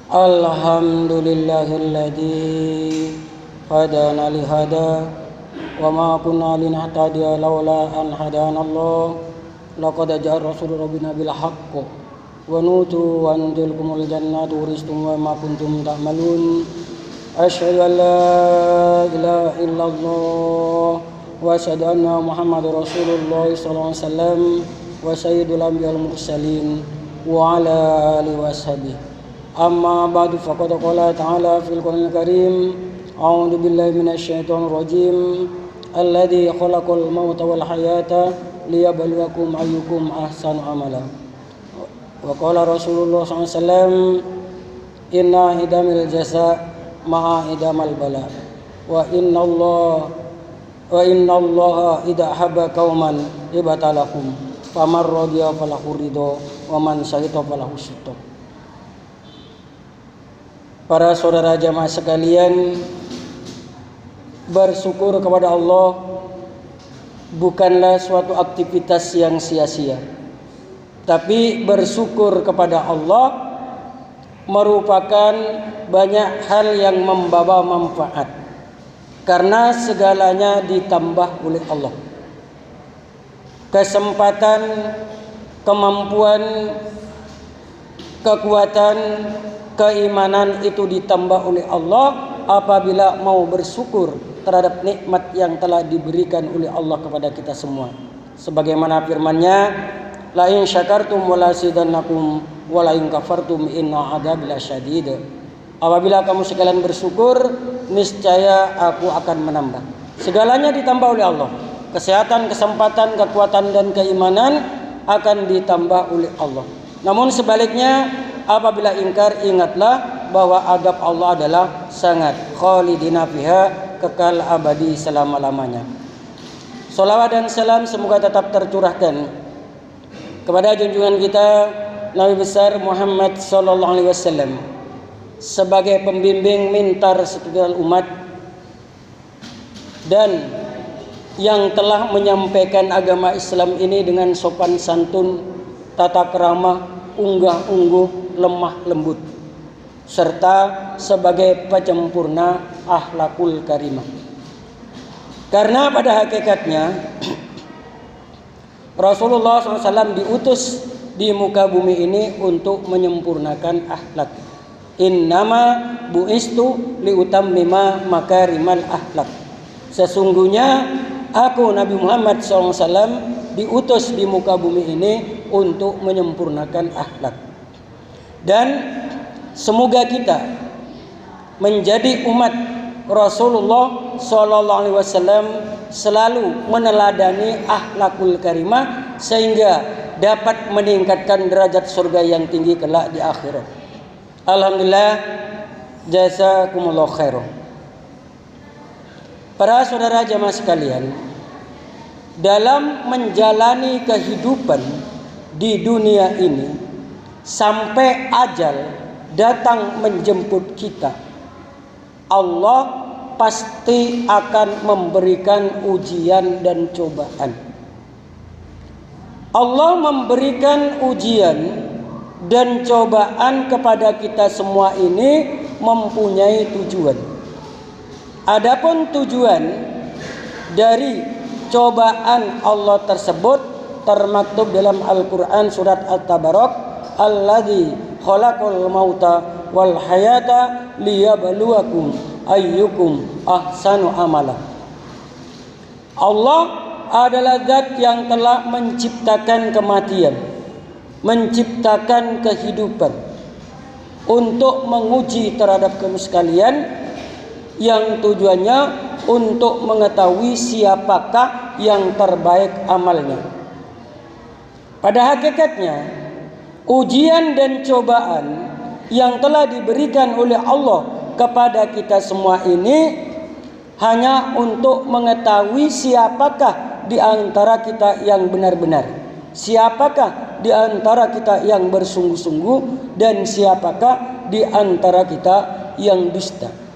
Alhamdulillahilladzi hadana lihada wa ma kunna linahtadiya laula an hadanallah laqad ja'a rasulur rabbina bil haqq wa nutu wa anzilkumul jannata uristum wa ma kuntum ta'malun. Asyhadu an la ilaha illallah wa asyhadu anna muhammadar rasulullah sallallahu alaihi wasallam wa sayyidul anbiya'il mursalin wa ala alihi washabihi. Amma ba'du faqad qala ta'ala fil Qur'anil Karim a'udzu billahi minasy syaithanir rajim alladzi khalaqal mauta wal hayata liyabluwakum ayyukum ahsanu amala. Wa qala Rasulullah sallallahu alaihi wasallam inna idamil jaza ma'a idamal bala wa inna Allah idza habba qauman ibtalahum faman radiya falahu ridha wa man syahida falahu syukur. Para saudara jamaah sekalian, bersyukur kepada Allah bukanlah suatu aktivitas yang sia-sia. Tapi bersyukur kepada Allah merupakan banyak hal yang membawa manfaat. Karena segalanya ditambah oleh Allah. Kesempatan, kemampuan, kekuatan, keimanan itu ditambah oleh Allah apabila mau bersyukur terhadap nikmat yang telah diberikan oleh Allah kepada kita semua. Sebagaimana firman-Nya, la in syakartum wa la azidannakum wa la in kafartum inna adzabi lasyadid. Apabila kamu sekalian bersyukur, niscaya aku akan menambah. Segalanya ditambah oleh Allah. Kesehatan, kesempatan, kekuatan dan keimanan akan ditambah oleh Allah. Namun sebaliknya, apabila ingkar, ingatlah bahwa adab Allah adalah sangat khalidina fiha, kekal abadi selama-lamanya. Salawat dan salam semoga tetap tercurahkan kepada junjungan kita Nabi besar Muhammad sallallahu alaihi wasallam sebagai pembimbing mintar setunggal umat dan yang telah menyampaikan agama Islam ini dengan sopan santun, tata krama, unggah-ungguh, lemah lembut, serta sebagai penyempurna akhlakul karimah. Karena pada hakikatnya Rasulullah SAW diutus di muka bumi ini untuk menyempurnakan akhlak. Innama bu'istu liutammima makarimal akhlak. Sesungguhnya aku Nabi Muhammad SAW diutus di muka bumi ini untuk menyempurnakan akhlak. Dan semoga kita menjadi umat Rasulullah sallallahu alaihi wasallam selalu meneladani akhlakul karimah sehingga dapat meningkatkan derajat surga yang tinggi kelak di akhirat. Alhamdulillah, jazakumullah khairan. Para saudara jamaah sekalian, dalam menjalani kehidupan di dunia ini sampai ajal datang menjemput kita, Allah pasti akan memberikan ujian dan cobaan. Allah memberikan ujian dan cobaan kepada kita semua ini mempunyai tujuan. Adapun tujuan dari cobaan Allah tersebut termaktub dalam Al-Quran surat At-Tabarak, alladzi khalaqal mauta wal hayata liyabluwakum ayyukum ahsanu amala. Allah adalah zat yang telah menciptakan kematian, menciptakan kehidupan untuk menguji terhadap kamu sekalian, yang tujuannya untuk mengetahui siapakah yang terbaik amalnya. Pada hakikatnya, ujian dan cobaan yang telah diberikan oleh Allah kepada kita semua ini hanya untuk mengetahui siapakah di antara kita yang benar-benar, siapakah di antara kita yang bersungguh-sungguh, dan siapakah di antara kita yang dusta.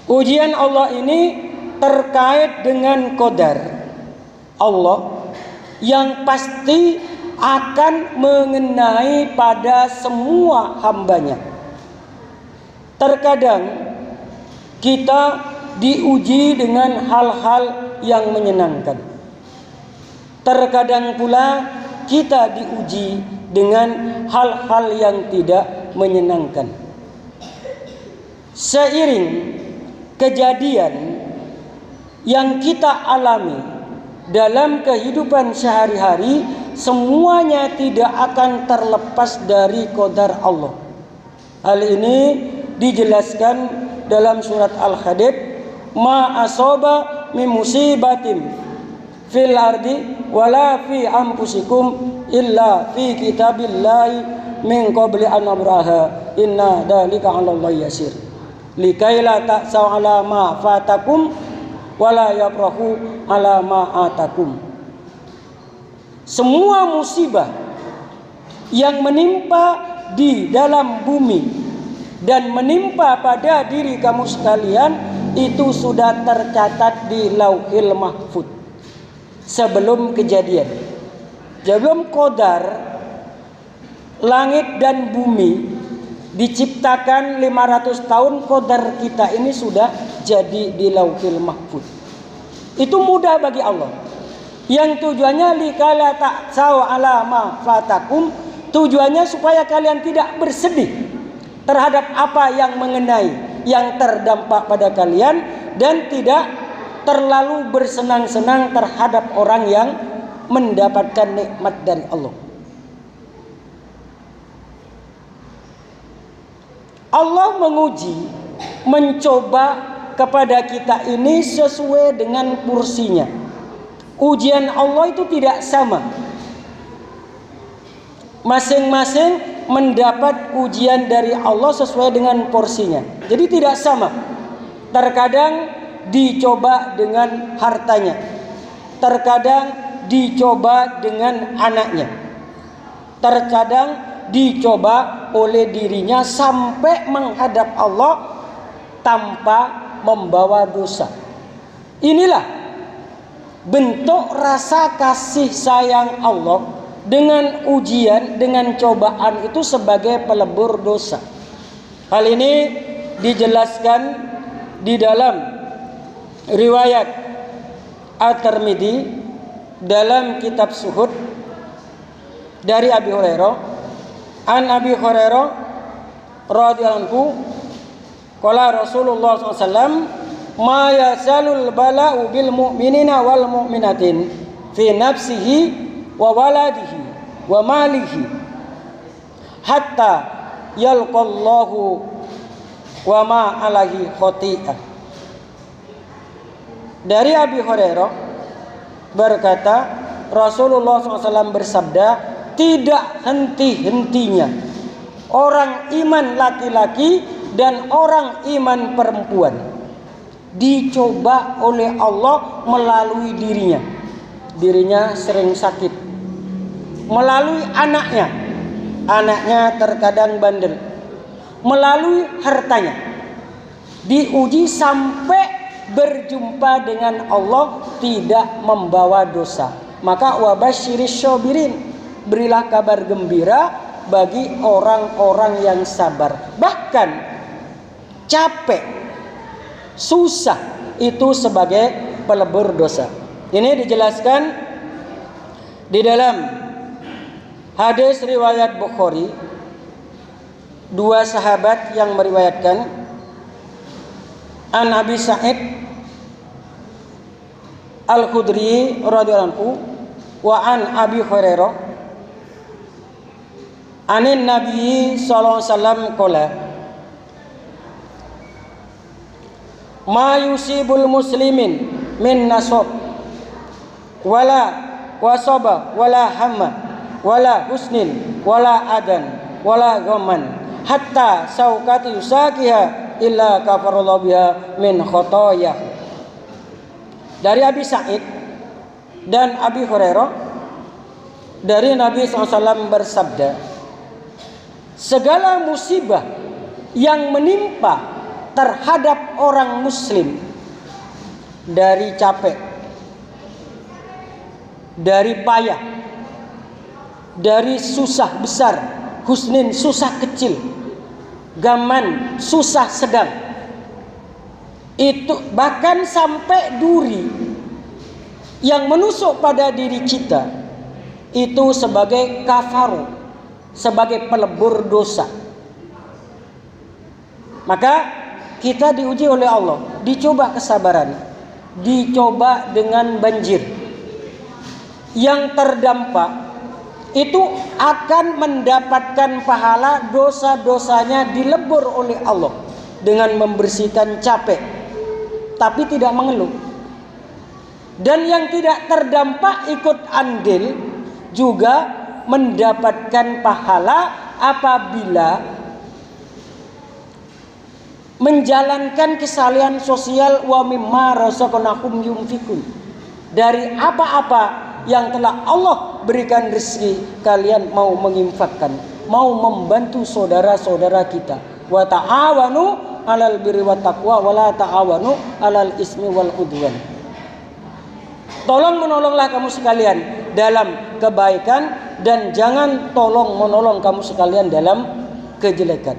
Ujian Allah ini terkait dengan qadar Allah yang pasti akan mengenai pada semua hambanya. Terkadang kita diuji dengan hal-hal yang menyenangkan. Terkadang pula kita diuji dengan hal-hal yang tidak menyenangkan. Seiring kejadian yang kita alami dalam kehidupan sehari-hari, semuanya tidak akan terlepas dari qadar Allah. Hal ini dijelaskan dalam surat Al-Hadid, ma asaba min musibatin fil ardi wala fi anfusikum illa fi kitabillahi min qabli an nabraha inna dzalika 'alallahi yasir likaila ta'sau 'ala ma fatakum wala yafrahu 'ala ma atakum. Semua musibah yang menimpa di dalam bumi dan menimpa pada diri kamu sekalian itu sudah tercatat di Lauhil Mahfuz sebelum kejadian. Sebelum qadar langit dan bumi diciptakan 500 tahun, qadar kita ini sudah jadi di Lauhil Mahfuz. Itu mudah bagi Allah. Yang tujuannya likala ta'sau 'ala ma fatakum, tujuannya supaya kalian tidak bersedih terhadap apa yang mengenai, yang terdampak pada kalian, dan tidak terlalu bersenang-senang terhadap orang yang mendapatkan nikmat dari Allah. Allah menguji, mencoba kepada kita ini sesuai dengan porsinya. Ujian Allah itu tidak sama. Masing-masing mendapat ujian dari Allah sesuai dengan porsinya. Jadi tidak sama. Terkadang dicoba dengan hartanya, terkadang dicoba dengan anaknya, terkadang dicoba oleh dirinya sampai menghadap Allah tanpa membawa dosa. Inilah bentuk rasa kasih sayang Allah dengan ujian, dengan cobaan itu sebagai pelebur dosa. Hal ini dijelaskan di dalam riwayat At-Tirmidzi dalam kitab Zuhud dari Abi Hurairah. An Abi Hurairah radhiyallahu anhu qala Rasulullah SAW, ma yasalul bala'u bil mu'minina wal mu'minatin fi nafsihi wa waladihi wa malihi hatta yalqallahu wa ma alaihi khati'ah. Dari Abi Hurairah berkata, Rasulullah SAW bersabda, tidak henti-hentinya orang iman laki-laki dan orang iman perempuan dicoba oleh Allah melalui dirinya. Dirinya sering sakit. Melalui anaknya. Anaknya terkadang bandel. Melalui hartanya. Diuji sampai berjumpa dengan Allah tidak membawa dosa. Maka wabasyiris syabirin, berilah kabar gembira bagi orang-orang yang sabar. Bahkan capek, susah itu sebagai pelebur dosa. Ini dijelaskan di dalam hadis riwayat Bukhari. Dua sahabat yang meriwayatkan, An Abi Sa'id Al-Khudri radhiyallahu anhu wa an Abi Hurairah anin Nabi sallallahu alaihi wasallam qala, ma yusibul muslimin min nasab wala wasaba wala hamma wala husnin wala adan wala ghamman hatta saukati yusakiha illa kafarallahu biha min khotoyah. Dari Abi Sa'id dan Abi Hurairah dari Nabi SAW bersabda, segala musibah yang menimpa terhadap orang muslim, dari capek, dari payah, dari susah besar, husnin susah kecil, gaman susah sedang. Itu bahkan sampai duri yang menusuk pada diri kita itu sebagai kafaru, sebagai pelebur dosa. Maka kita diuji oleh Allah, dicoba kesabaran, dicoba dengan banjir. Yang terdampak itu akan mendapatkan pahala, dosa-dosanya dilebur oleh Allah dengan membersihkan capek, tapi tidak mengeluh. Dan yang tidak terdampak ikut andil juga mendapatkan pahala apabila menjalankan kesalihan sosial, wa mimma razaqnahum yunfikun, dari apa-apa yang telah Allah berikan rezeki kalian mau menginfakkan, mau membantu saudara-saudara kita. Wa ta'awanu 'alal birri wat taqwa wa la ta'awanu 'alal ismi wal udwan. Tolong menolonglah kamu sekalian dalam kebaikan dan jangan tolong menolong kamu sekalian dalam kejelekan,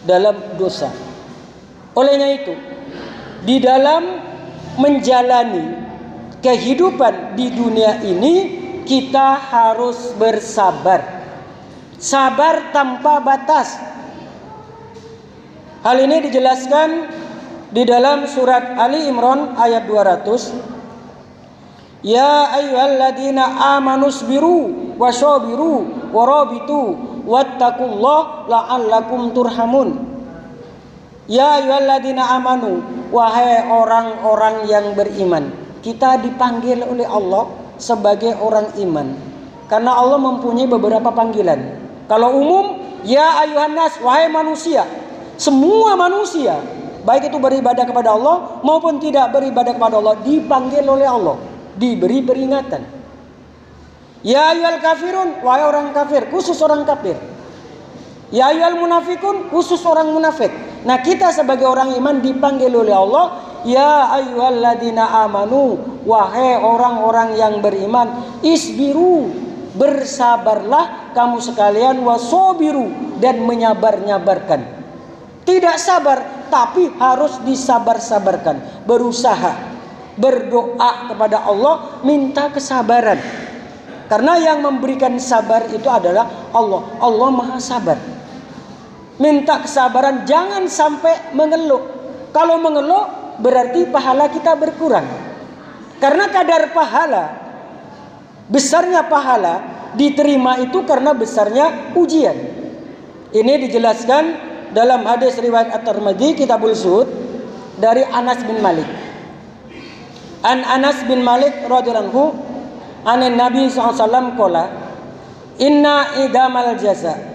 dalam dosa. Olehnya itu, di dalam menjalani kehidupan di dunia ini kita harus bersabar. Sabar tanpa batas. Hal ini dijelaskan di dalam surat Ali Imran ayat 200. Ya ayyuhalladzina amanusbiru wasyabiru warabitu wattaqullaha la'allakum turhamun. Ya ayyuhalladzina amanu, wahai orang-orang yang beriman. Kita dipanggil oleh Allah sebagai orang iman karena Allah mempunyai beberapa panggilan. Kalau umum, ya ayuhan nas, wahai manusia. Semua manusia, baik itu beribadah kepada Allah maupun tidak beribadah kepada Allah, dipanggil oleh Allah, diberi peringatan. Ya ayyuhal kafirun, wahai orang kafir, khusus orang kafir. Ya ayyuhal munafikun, khusus orang munafik. Nah, kita sebagai orang iman dipanggil oleh Allah, ya ayyuhalladzina amanu, wahai orang-orang yang beriman, isbiru, bersabarlah kamu sekalian, wasobiru, dan menyabar-nyabarkan. Tidak sabar, tapi harus disabar-sabarkan. Berusaha, berdoa kepada Allah, minta kesabaran. Karena yang memberikan sabar itu adalah Allah. Allah Maha Sabar. Minta kesabaran, jangan sampai mengeluh. Kalau mengeluh berarti pahala kita berkurang. Karena kadar pahala, besarnya pahala diterima itu karena besarnya ujian. Ini dijelaskan dalam hadis riwayat At-Tirmidzi Kitabul Zuhud dari Anas bin Malik. An Anas bin Malik radhiyallahu anhu, anin Nabi SAW qala, inna idamal jaza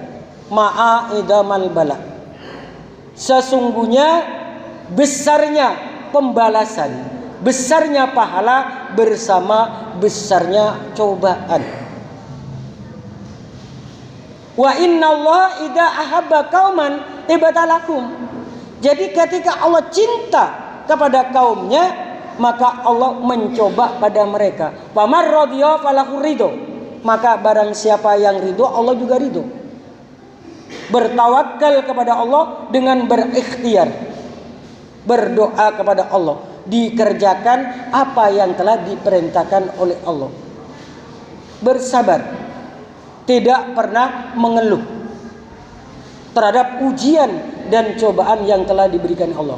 ma'a idamal bala. Sesungguhnya besarnya pembalasan, besarnya pahala bersama besarnya cobaan. Wa inna Allah idza ahabba qauman ibtalakum. Jadi ketika Allah cinta kepada kaumnya, maka Allah mencoba pada mereka. Famar radhiya falahu ridho. Maka barang siapa yang ridho, Allah juga ridho. Bertawakal kepada Allah dengan berikhtiar, berdoa kepada Allah, dikerjakan apa yang telah diperintahkan oleh Allah. Bersabar, tidak pernah mengeluh terhadap ujian dan cobaan yang telah diberikan Allah.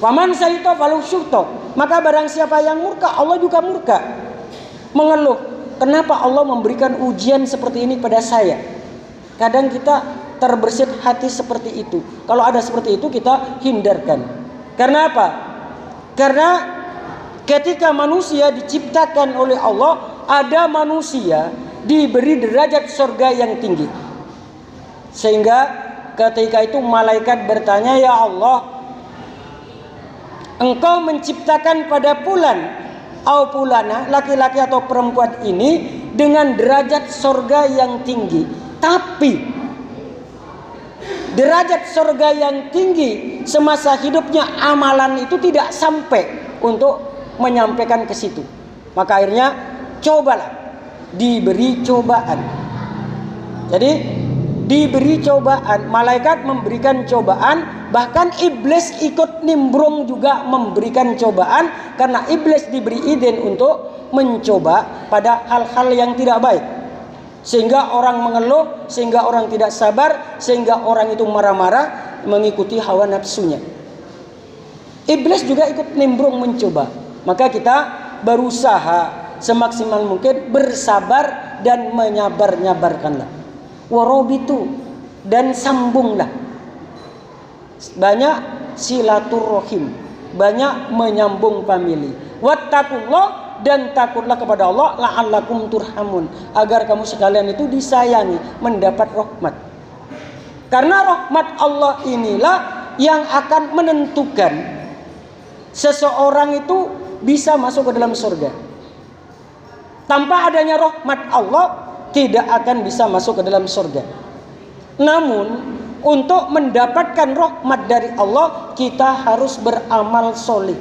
Faman saita falu syukto, maka barang siapa yang murka, Allah juga murka. Mengeluh, kenapa Allah memberikan ujian seperti ini pada saya? Kadang kita terbersit hati seperti itu. Kalau ada seperti itu kita hindarkan. Karena apa? Karena ketika manusia diciptakan oleh Allah, ada manusia diberi derajat surga yang tinggi. Sehingga ketika itu malaikat bertanya, ya Allah, Engkau menciptakan pada fulan atau fulana, laki-laki atau perempuan ini dengan derajat surga yang tinggi. Tapi derajat surga yang tinggi semasa hidupnya amalan itu tidak sampai untuk menyampaikan ke situ. Maka akhirnya cobalah, diberi cobaan. Jadi diberi cobaan, malaikat memberikan cobaan, bahkan iblis ikut nimbrung juga memberikan cobaan, karena iblis diberi izin untuk mencoba pada hal-hal yang tidak baik, sehingga orang mengeluh, sehingga orang tidak sabar, sehingga orang itu marah-marah mengikuti hawa nafsunya. Iblis juga ikut nimbrung mencoba. Maka kita berusaha semaksimal mungkin bersabar dan menyabar-nyabarkanlah. Warobitu, dan sambunglah. Banyak silaturrohim, banyak menyambung famili. Wattaqullah, dan takutlah kepada Allah, la'allakum turhamun, agar kamu sekalian itu disayangi, mendapat rahmat. Karena rahmat Allah inilah yang akan menentukan seseorang itu bisa masuk ke dalam surga. Tanpa adanya rahmat Allah, tidak akan bisa masuk ke dalam surga. Namun untuk mendapatkan rahmat dari Allah, kita harus beramal solih.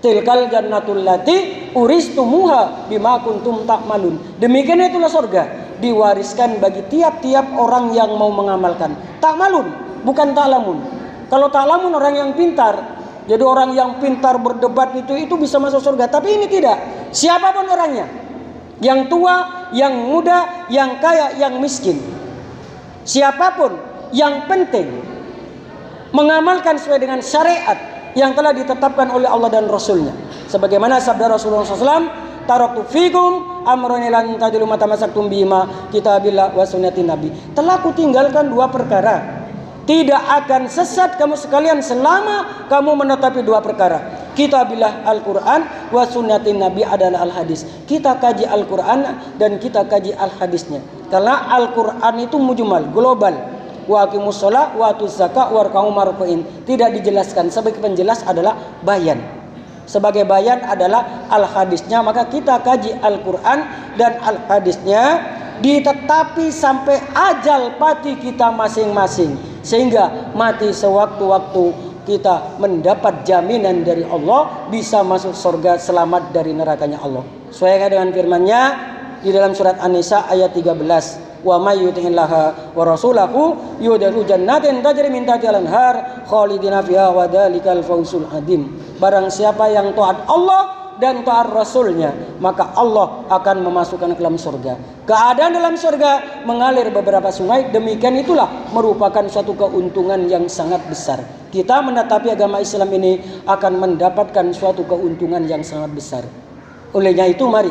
Tilkal jannatul lati uristumuha bima kuntum ta'malun. Demikian itulah surga, diwariskan bagi tiap-tiap orang yang mau mengamalkan. Ta'malun, bukan ta'lamun. Kalau ta'lamun orang yang pintar. Jadi orang yang pintar berdebat itu bisa masuk surga. Tapi ini tidak. Siapapun orangnya, yang tua, yang muda, yang kaya, yang miskin, siapapun, yang penting mengamalkan sesuai dengan syariat yang telah ditetapkan oleh Allah dan Rasulnya. Sebagaimana sabda Rasulullah SAW, taraktu fikum amrun lan tadilu ma tamassaktum bihima kitabillah wa sunnatin nabi. Telah kutinggalkan dua perkara, tidak akan sesat kamu sekalian selama kamu menetapi dua perkara. Kitabillah Al-Quran, wa sunnatin nabi adalah al-hadis. Kita kaji Al-Quran dan kita kaji al-hadisnya. Karena Al-Quran itu mujmal, global. Wa aqimus shalah wa atuz zakah warka'u marfu'in. Tidak dijelaskan. Sebagai penjelas adalah bayan. Sebagai bayan adalah al-hadisnya. Maka kita kaji Al-Quran dan al-hadisnya, ditetapi sampai ajal pati kita masing-masing, sehingga mati sewaktu-waktu kita mendapat jaminan dari Allah bisa masuk surga, selamat dari nerakanya Allah. Sesuai dengan firman-Nya di dalam surat An-Nisa ayat 13, wa may yuti'illaha wa rasulahu yudkhilu jannatin tajri min tahtiha al-anhar khalidina fiha wa dzalikal fawzul adzim. Barang siapa yang taat Allah dan taat Rasulnya, maka Allah akan memasukkan ke dalam surga. Keadaan dalam surga mengalir beberapa sungai. Demikian itulah merupakan suatu keuntungan yang sangat besar. Kita menetapi agama Islam ini akan mendapatkan suatu keuntungan yang sangat besar. Olehnya itu mari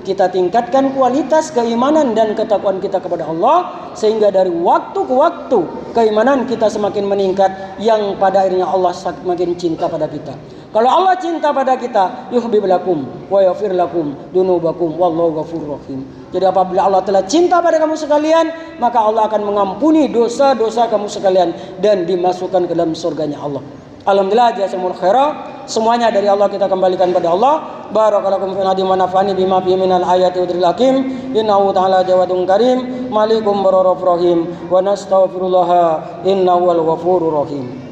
kita tingkatkan kualitas keimanan dan ketakwaan kita kepada Allah, sehingga dari waktu ke waktu keimanan kita semakin meningkat, yang pada akhirnya Allah semakin cinta pada kita. Kalau Allah cinta pada kita, yuhibbu lakum wa yaghfir lakum dunubakum wallahu ghafurur rahim. Jadi apabila Allah telah cinta pada kamu sekalian, maka Allah akan mengampuni dosa-dosa kamu sekalian dan dimasukkan ke dalam surganya Allah. Alhamdulillah, jazakumul khairan. Semuanya dari Allah, kita kembalikan pada Allah. Barakallahu fi hadi wa nafani bima fi minal ayati wa dzil hakim. Innahu ta'ala jawadun karim, malikum bararrahim wa nastaghfirullah innahu wal ghafurur rahim.